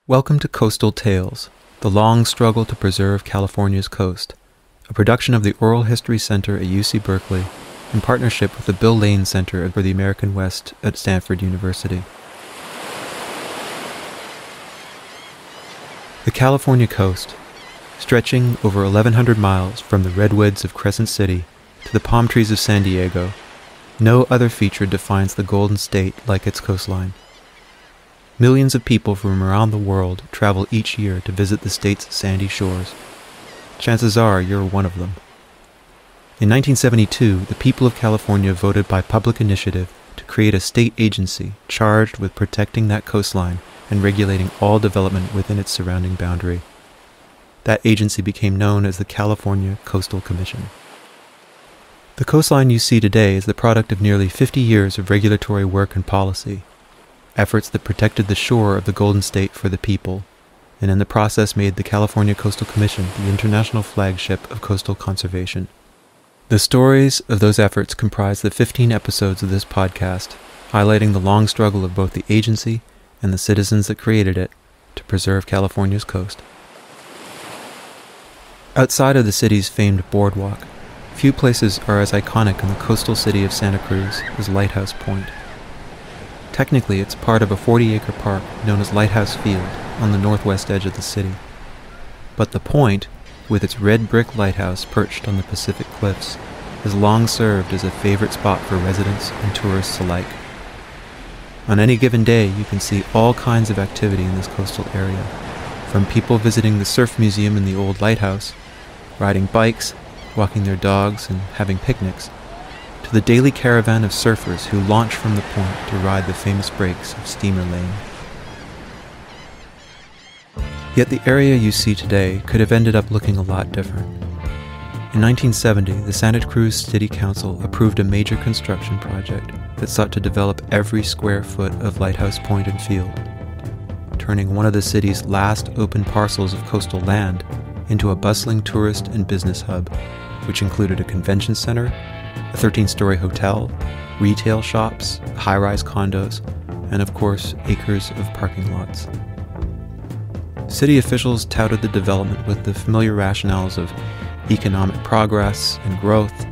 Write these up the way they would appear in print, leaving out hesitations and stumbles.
Welcome to Coastal Tales, the long struggle to preserve California's coast, a production of the Oral History Center at UC Berkeley in partnership with the Bill Lane Center for the American West at Stanford University. The California coast, stretching over 1,100 miles from the redwoods of Crescent City to the palm trees of San Diego, no other feature defines the Golden State like its coastline. Millions of people from around the world travel each year to visit the state's sandy shores. Chances are you're one of them. In 1972, the people of California voted by public initiative to create a state agency charged with protecting that coastline and regulating all development within its surrounding boundary. That agency became known as the California Coastal Commission. The coastline you see today is the product of nearly 50 years of regulatory work and policy, efforts that protected the shore of the Golden State for the people, and in the process made the California Coastal Commission the international flagship of coastal conservation. The stories of those efforts comprise the 15 episodes of this podcast, highlighting the long struggle of both the agency and the citizens that created it to preserve California's coast. Outside of the city's famed boardwalk, few places are as iconic in the coastal city of Santa Cruz as Lighthouse Point. Technically, it's part of a 40-acre park known as Lighthouse Field on the northwest edge of the city. But the point, with its red brick lighthouse perched on the Pacific cliffs, has long served as a favorite spot for residents and tourists alike. On any given day, you can see all kinds of activity in this coastal area, from people visiting the surf museum in the old lighthouse, riding bikes, walking their dogs, and having picnics, to the daily caravan of surfers who launch from the point to ride the famous breaks of Steamer Lane. Yet the area you see today could have ended up looking a lot different. In 1970, the Santa Cruz City Council approved a major construction project that sought to develop every square foot of Lighthouse Point and Field, turning one of the city's last open parcels of coastal land into a bustling tourist and business hub, which included a convention center, a 13-story hotel, retail shops, high-rise condos, and of course, acres of parking lots. City officials touted the development with the familiar rationales of economic progress and growth.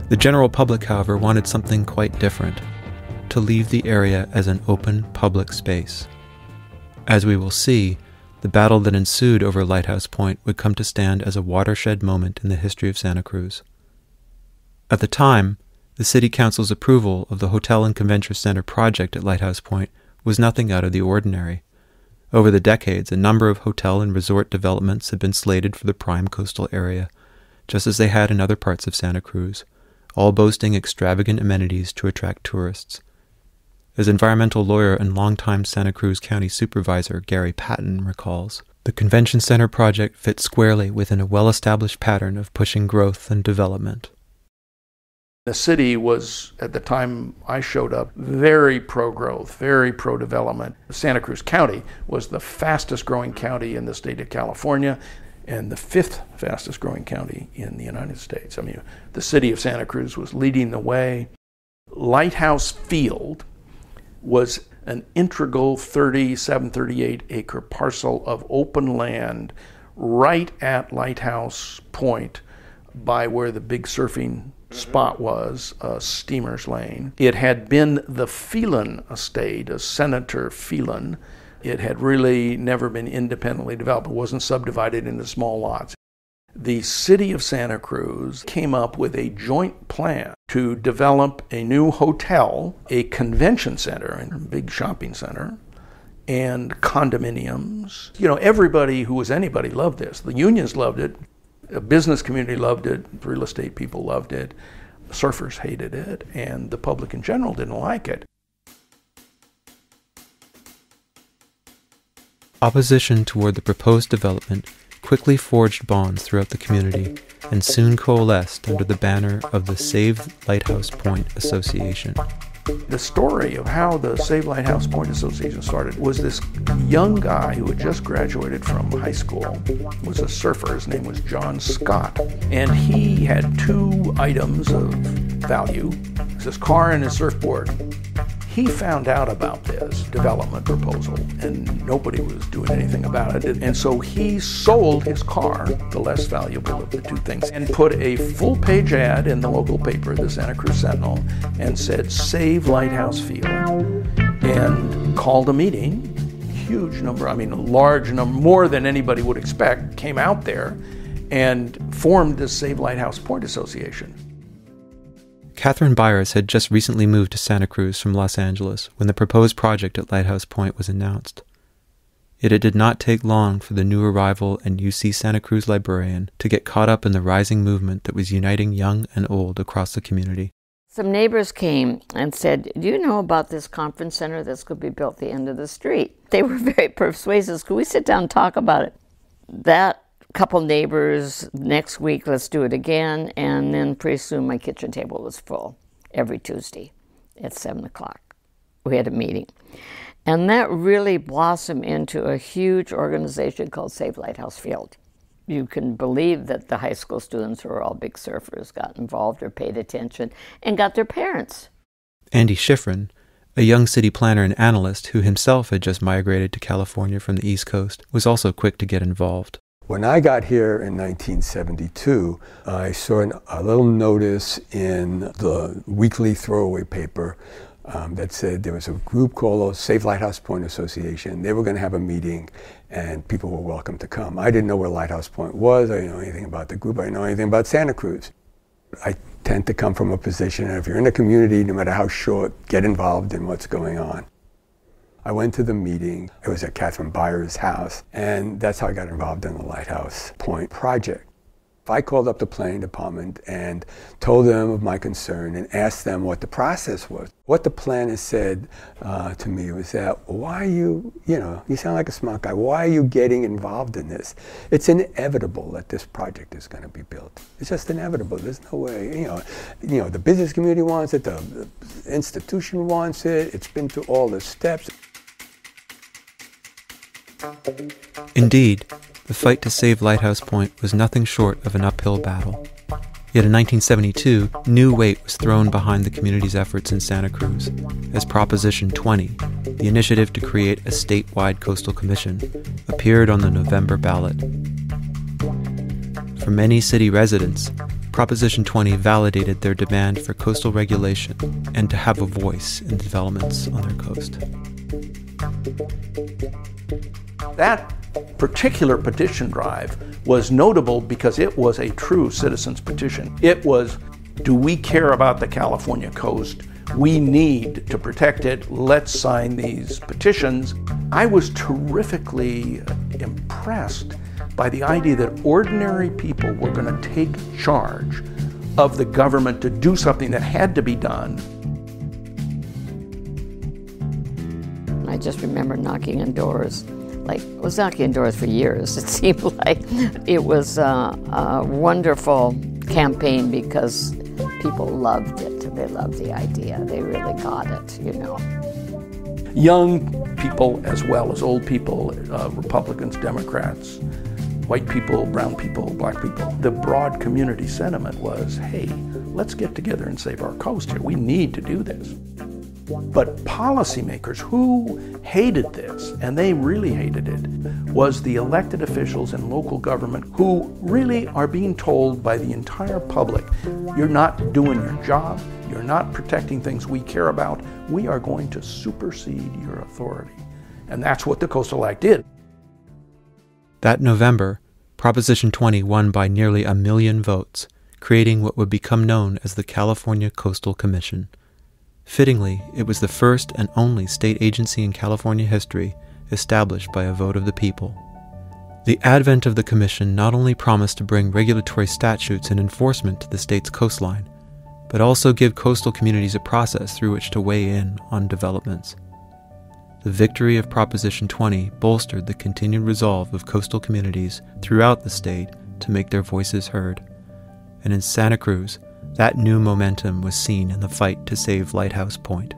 The general public, however, wanted something quite different: to leave the area as an open public space. As we will see, the battle that ensued over Lighthouse Point would come to stand as a watershed moment in the history of Santa Cruz. At the time, the City Council's approval of the Hotel and Convention Center project at Lighthouse Point was nothing out of the ordinary. Over the decades, a number of hotel and resort developments had been slated for the prime coastal area, just as they had in other parts of Santa Cruz, all boasting extravagant amenities to attract tourists. As environmental lawyer and longtime Santa Cruz County Supervisor Gary Patton recalls, the Convention Center project fit squarely within a well-established pattern of pushing growth and development. The city was, at the time I showed up, very pro-growth, very pro-development. Santa Cruz County was the fastest growing county in the state of California and the 5th fastest growing county in the United States. I mean, the city of Santa Cruz was leading the way. Lighthouse Field was an integral 38-acre parcel of open land right at Lighthouse Point by where the big surfing spot was, Steamer's Lane. It had been the Phelan estate, of Senator Phelan. It had really never been independently developed. It wasn't subdivided into small lots. The city of Santa Cruz came up with a joint plan to develop a new hotel, a convention center, and a big shopping center, and condominiums. You know, everybody who was anybody loved this. The unions loved it. The business community loved it, real estate people loved it, surfers hated it, and the public in general didn't like it. Opposition toward the proposed development quickly forged bonds throughout the community and soon coalesced under the banner of the Save Lighthouse Point Association. The story of how the Save Lighthouse Point Association started was this young guy who had just graduated from high school, was a surfer. His name was John Scott, and he had 2 items of value: his car and his surfboard. he found out about this development proposal, and nobody was doing anything about it. And so he sold his car, the less valuable of the two things, and put a full-page ad in the local paper, the Santa Cruz Sentinel, and said, "Save Lighthouse Field," and called a meeting. Huge number, I mean, a large number, more than anybody would expect, came out there and formed the Save Lighthouse Point Association. Catherine Byers had just recently moved to Santa Cruz from Los Angeles when the proposed project at Lighthouse Point was announced. Yet it did not take long for the new arrival and UC Santa Cruz librarian to get caught up in the rising movement that was uniting young and old across the community. Some neighbors came and said, "Do you know about this conference center that's going to be built at the end of the street?" They were very persuasive. Could we sit down and talk about it? That couple neighbors, next week, let's do it again. And then pretty soon my kitchen table was full every Tuesday at 7 o'clock. We had a meeting. And that really blossomed into a huge organization called Save Lighthouse Field. You can believe that the high school students who are all big surfers got involved or paid attention and got their parents. Andy Schifrin, a young city planner and analyst who himself had just migrated to California from the East Coast, was also quick to get involved. When I got here in 1972, I saw a little notice in the weekly throwaway paper that said there was a group called the Save Lighthouse Point Association. They were going to have a meeting and people were welcome to come. I didn't know where Lighthouse Point was. I didn't know anything about the group. I didn't know anything about Santa Cruz. I tend to come from a position, if you're in a community, no matter how short, get involved in what's going on. I went to the meeting. It was at Catherine Byers' house, and that's how I got involved in the Lighthouse Point project. I called up the planning department and told them of my concern and asked them what the process was. What the planner said to me was that, why are you sound like a smart guy, why are you getting involved in this? It's inevitable that this project is going to be built. It's just inevitable. There's no way, the business community wants it, the institution wants it, it's been through all the steps. Indeed, the fight to save Lighthouse Point was nothing short of an uphill battle. Yet in 1972, new weight was thrown behind the community's efforts in Santa Cruz, as Proposition 20, the initiative to create a statewide coastal commission, appeared on the November ballot. For many city residents, Proposition 20 validated their demand for coastal regulation and to have a voice in developments on their coast. That particular petition drive was notable because it was a true citizens' petition. It was, do we care about the California coast? We need to protect it. Let's sign these petitions. I was terrifically impressed by the idea that ordinary people were going to take charge of the government to do something that had to be done. I just remember knocking on doors. I was knocking on doors for years. It seemed like it was a wonderful campaign because people loved it. They loved the idea. They really got it, Young people as well as old people, Republicans, Democrats, white people, brown people, black people. The broad community sentiment was, hey, let's get together and save our coast here. We need to do this. But policymakers who hated this, and they really hated it, was the elected officials in local government who really are being told by the entire public, you're not doing your job, you're not protecting things we care about, we are going to supersede your authority. And that's what the Coastal Act did. That November, Proposition 20 won by nearly 1 million votes, creating what would become known as the California Coastal Commission. Fittingly, it was the first and only state agency in California history established by a vote of the people. The advent of the commission not only promised to bring regulatory statutes and enforcement to the state's coastline, but also give coastal communities a process through which to weigh in on developments. The victory of Proposition 20 bolstered the continued resolve of coastal communities throughout the state to make their voices heard. And in Santa Cruz, that new momentum was seen in the fight to save Lighthouse Point.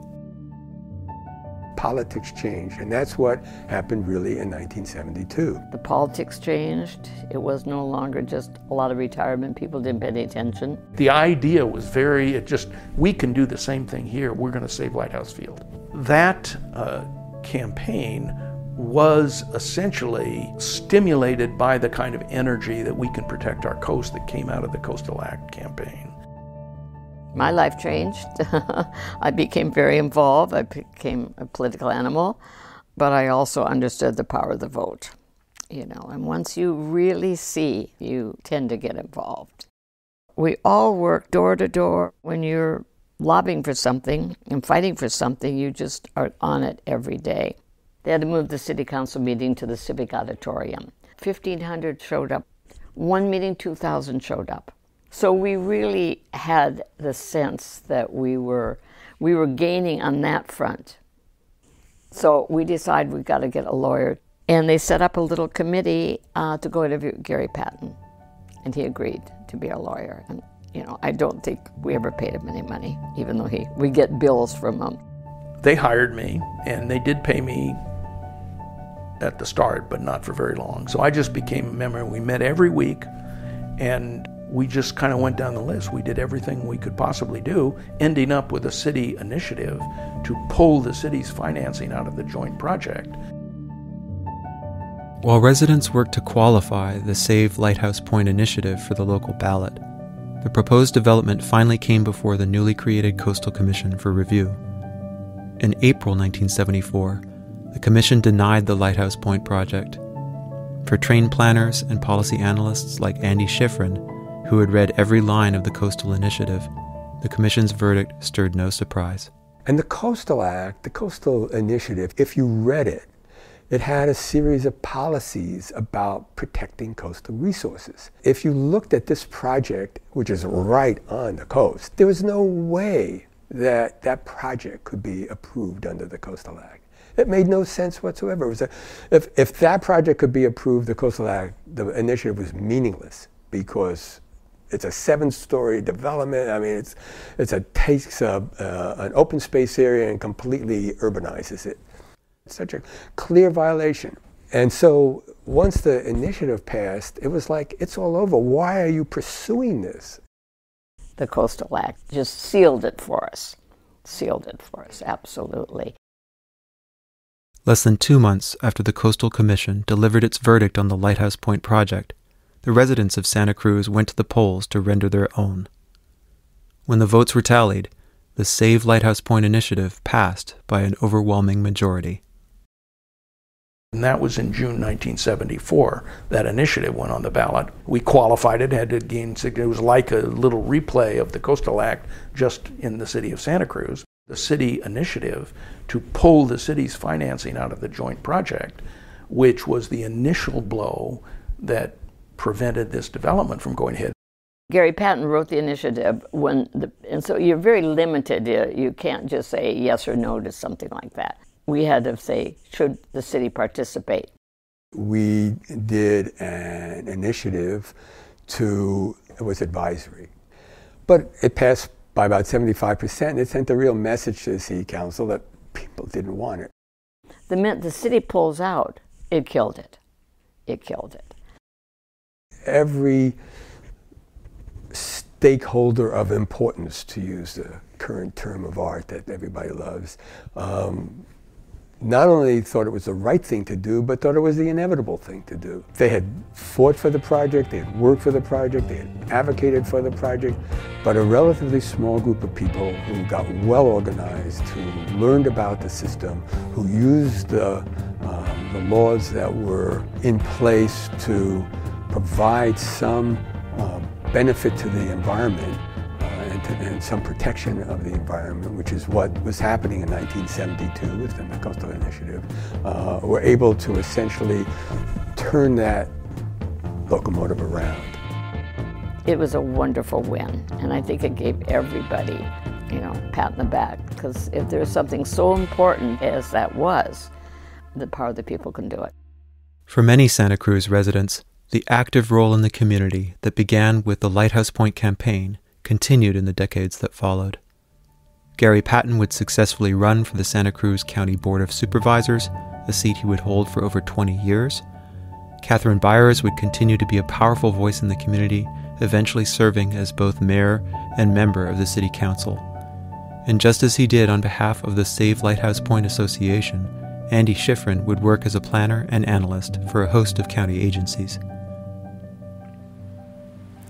Politics changed, and that's what happened really in 1972. The politics changed. It was no longer just a lot of retirement people didn't pay any attention. The idea was we can do the same thing here. We're going to save Lighthouse Field. that campaign was essentially stimulated by the kind of energy that we can protect our coast that came out of the Coastal Act campaign. My life changed. I became very involved. I became a political animal, but I also understood the power of the vote. And once you really see, you tend to get involved. We all work door to door. When you're lobbying for something and fighting for something, you just are on it every day. They had to move the city council meeting to the Civic Auditorium. 1,500 showed up. One meeting, 2,000 showed up. So we really had the sense that we were gaining on that front. So we decided we've got to get a lawyer. And they set up a little committee to go interview Gary Patton. And he agreed to be our lawyer. And, I don't think we ever paid him any money, even though we get bills from him. They hired me, and they did pay me at the start, but not for very long. So I just became a member. We met every week, and we just kind of went down the list. We did everything we could possibly do, ending up with a city initiative to pull the city's financing out of the joint project. While residents worked to qualify the Save Lighthouse Point initiative for the local ballot, the proposed development finally came before the newly created Coastal Commission for review. In April 1974, the Commission denied the Lighthouse Point project. For trained planners and policy analysts like Andy Schifrin, who had read every line of the Coastal Initiative, the Commission's verdict stirred no surprise. And the Coastal Act, the Coastal Initiative, if you read it, it had a series of policies about protecting coastal resources. If you looked at this project, which is right on the coast, there was no way that that project could be approved under the Coastal Act. It made no sense whatsoever. It was if that project could be approved, the Coastal Act, the initiative was meaningless because it's a 7-story development. I mean, it takes an open space area and completely urbanizes it. It's such a clear violation. And so once the initiative passed, it was like, it's all over. Why are you pursuing this? The Coastal Act just sealed it for us. Absolutely. Less than 2 months after the Coastal Commission delivered its verdict on the Lighthouse Point project, the residents of Santa Cruz went to the polls to render their own. When the votes were tallied, the Save Lighthouse Point initiative passed by an overwhelming majority. And that was in June 1974. That initiative went on the ballot. We qualified it, had to gain, it was like a little replay of the Coastal Act just in the city of Santa Cruz. The city initiative to pull the city's financing out of the joint project, which was the initial blow that prevented this development from going ahead. Gary Patton wrote the initiative and so you're very limited. You can't just say yes or no to something like that. We had to say, should the city participate? We did an initiative it was advisory, but it passed by about 75%, and it sent a real message to the city council that people didn't want it. The minute the city pulls out, it killed it. Every stakeholder of importance, to use the current term of art that everybody loves, not only thought it was the right thing to do, but thought it was the inevitable thing to do. They had fought for the project, they had worked for the project, they had advocated for the project, but a relatively small group of people who got well organized, who learned about the system, who used the laws that were in place to provide some benefit to the environment and some protection of the environment, which is what was happening in 1972 within the Coastal Initiative, were able to essentially turn that locomotive around. It was a wonderful win, and I think it gave everybody, a pat on the back, because if there's something so important as that was, the power of the people can do it. For many Santa Cruz residents, the active role in the community that began with the Lighthouse Point campaign continued in the decades that followed. Gary Patton would successfully run for the Santa Cruz County Board of Supervisors, a seat he would hold for over 20 years. Catherine Byers would continue to be a powerful voice in the community, eventually serving as both mayor and member of the city council. And just as he did on behalf of the Save Lighthouse Point Association, Andy Schifrin would work as a planner and analyst for a host of county agencies.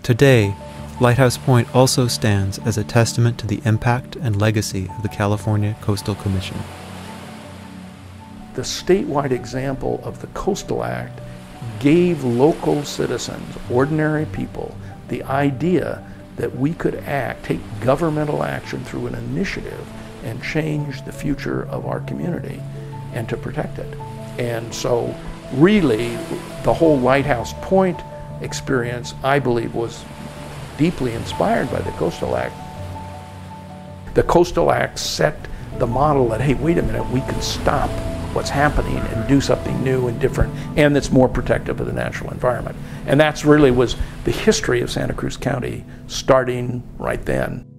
Today, Lighthouse Point also stands as a testament to the impact and legacy of the California Coastal Commission. The statewide example of the Coastal Act gave local citizens, ordinary people, the idea that we could take governmental action through an initiative and change the future of our community and to protect it. And so really the whole Lighthouse Point experience, I believe, was deeply inspired by the Coastal Act. The Coastal Act set the model that, hey, wait a minute, we can stop what's happening and do something new and different and that's more protective of the natural environment. And that's really was the history of Santa Cruz County starting right then.